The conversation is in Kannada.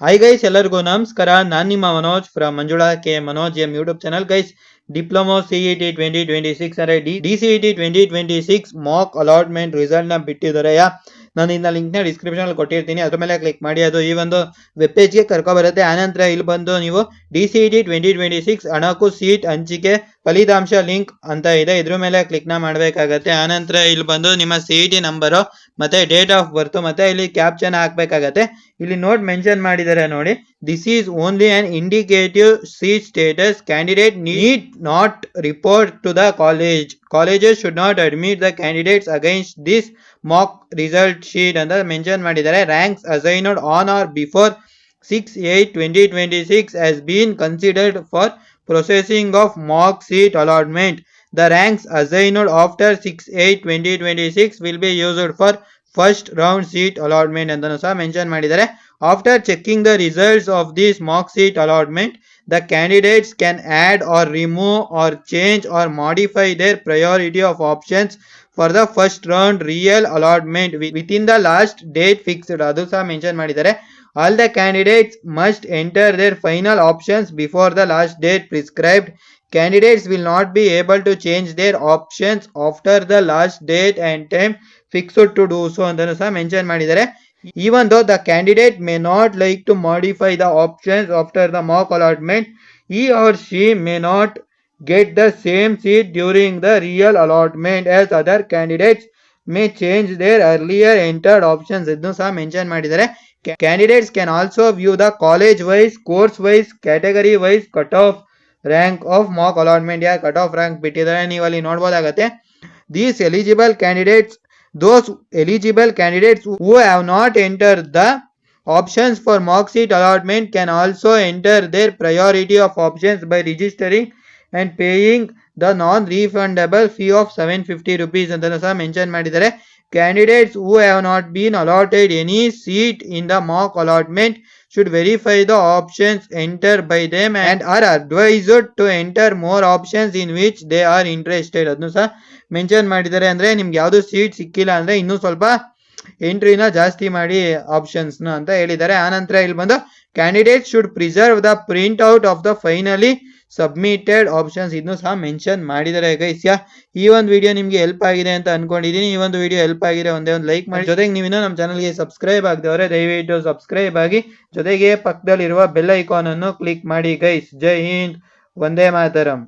ಹಾಯ್ ಗೈಸ್, ಎಲ್ಲರಿಗೂ ನಮಸ್ಕಾರ. ನಾನು ನಿಮ್ಮ Manoj from Manjula K Manoj M YouTube channel. Guys, diploma CET 2026 ಅಂದರೆ DCET 2026 ಮಾಕ್ ಅಲಾಟ್ಮೆಂಟ್ ರಿಸಲ್ಟ್ ನ ಬಿಟ್ಟಿದ್ದಾರೆ. ನಾನು ಇನ್ನ ಲಿಂಕ್ ನ ಡಿಸ್ಕ್ರಿಪ್ಷನ್ ಅಲ್ಲಿ ಕೊಟ್ಟಿರ್ತೀನಿ, ಅದ್ರ ಮೇಲೆ ಕ್ಲಿಕ್ ಮಾಡಿ ಅದು ಈ ಒಂದು ವೆಬ್ ಪೇಜ್ ಗೆ ಕರ್ಕೊ ಬರುತ್ತೆ. ಆನಂತರ ಇಲ್ಲಿ ಬಂದು ನೀವು DCET 2026 ಹಣಕು ಸೀಟ್ ಹಂಚಿಕೆ ಫಲಿತಾಂಶ ಲಿಂಕ್ ಅಂತ ಇದೆ, ಇದ್ರ ಮೇಲೆ ಕ್ಲಿಕ್ ನ ಮಾಡಬೇಕಾಗತ್ತೆ. ಆನಂತರ ಇಲ್ಲಿ ಬಂದು ನಿಮ್ಮ CET ನಂಬರ್ ಮತ್ತೆ ಡೇಟ್ ಆಫ್ ಬರ್ತ್ ಮತ್ತೆ ಇಲ್ಲಿ ಕ್ಯಾಪ್ಷನ್ ಹಾಕ್ಬೇಕಾಗತ್ತೆ. ಇಲ್ಲಿ ನೋಟ್ ಮೆನ್ಷನ್ ಮಾಡಿದ್ದಾರೆ ನೋಡಿ, this is only on indicative seat status, candidate need not report to the colleges should not admit the candidates against this mock result sheet ಅಂತ ಮೆನ್ಷನ್ ಮಾಡಿದ್ದಾರೆ. Ranks assigned on or before 6/8/2026 has been considered for processing of mock seat allotment. The ranks assigned after 6/8/2026 will be used for first round seat allotment ಅಂತನೂ ಸಹ ಮೆನ್ಷನ್ ಮಾಡಿದ್ದಾರೆ. After checking the results of this mock seat allotment, the candidates can add or remove or change or modify their priority of options for the first round real allotment within the last date fixed. ಅದು ಸಹ ಮೆನ್ಷನ್ ಮಾಡಿದ್ದಾರೆ. All the candidates must enter their final options before the last date prescribed. Candidates will not be able to change their options after the last date and time fixed to do so ಅಂತನೂ ಸಹ ಮೆನ್ಷನ್ ಮಾಡಿದ್ದಾರೆ. Even though the candidate may not like to modify the options after the mock allotment, he or she may not get the same seat during the real allotment as other candidates may change their earlier entered options ಇದನ್ನು ಸಹ ಮೆನ್ಷನ್ ಮಾಡಿದ್ದಾರೆ. Candidates can also view the college wise, course wise, category wise cutoff rank of mock allotment. cutoff rank ಬಿಟ್ಟಿದ್ದಾರೆ, ನೀವು ಅಲ್ಲಿ ನೋಡಬಹುದಾಗುತ್ತೆ. These those eligible candidates who have not entered the options for mock seat allotment can also enter their priority of options by registering and paying the non-refundable fee of 750 rupees ಅಂತನೂ ಸಹ ಮೆನ್ಷನ್ ಮಾಡಿದ್ದಾರೆ. Candidates who have not been allotted any seat in the mock allotment should verify the options entered by them and are advised to enter more options in which they are interested ಅದನ್ನು ಸಹ ಮೆನ್ಷನ್ ಮಾಡಿದ್ದಾರೆ. ಅಂದ್ರೆ ನಿಮ್ಗೆ ಯಾವ್ದು ಸೀಟ್ ಸಿಕ್ಕಿಲ್ಲ ಅಂದ್ರೆ ಇನ್ನೂ ಸ್ವಲ್ಪ ಎಂಟ್ರಿನ ಜಾಸ್ತಿ ಮಾಡಿ ಆಪ್ಷನ್ಸ್ ನ ಅಂತ ಹೇಳಿದ್ದಾರೆ. ಆನಂತರ ಇಲ್ಲಿ ಬಂದು candidate should preserve the print out of the finally submitted options ಇದನ್ನು ಸಹ ಮೆನ್ಷನ್ ಮಾಡಿದ್ದಾರೆ. ಗೈಸ್, ಈ ಒಂದು ವಿಡಿಯೋ ನಿಮ್ಗೆ ಹೆಲ್ಪ್ ಆಗಿದೆ ಅಂತ ಅನ್ಕೊಂಡಿದೀನಿ. ಈ ಒಂದು ವಿಡಿಯೋ ಹೆಲ್ಪ್ ಆಗಿದೆ ಒಂದೇ ಒಂದು ಲೈಕ್ ಮಾಡಿ, ಜೊತೆಗೆ ನೀವಿನ್ನೂ ನಮ್ಮ ಚಾನಲ್ಗೆ ಸಬ್ಸ್ಕ್ರೈಬ್ ಆಗದವರೆ ದಯವಿಟ್ಟು ಸಬ್ಸ್ಕ್ರೈಬ್ ಆಗಿ, ಜೊತೆಗೆ ಪಕ್ಕದಲ್ಲಿರುವ ಬೆಲ್ ಐಕಾನ್ ಅನ್ನು ಕ್ಲಿಕ್ ಮಾಡಿ. ಗೈಸ್, ಜೈ ಹಿಂದ್, ವಂದೇ ಮಾತರಂ.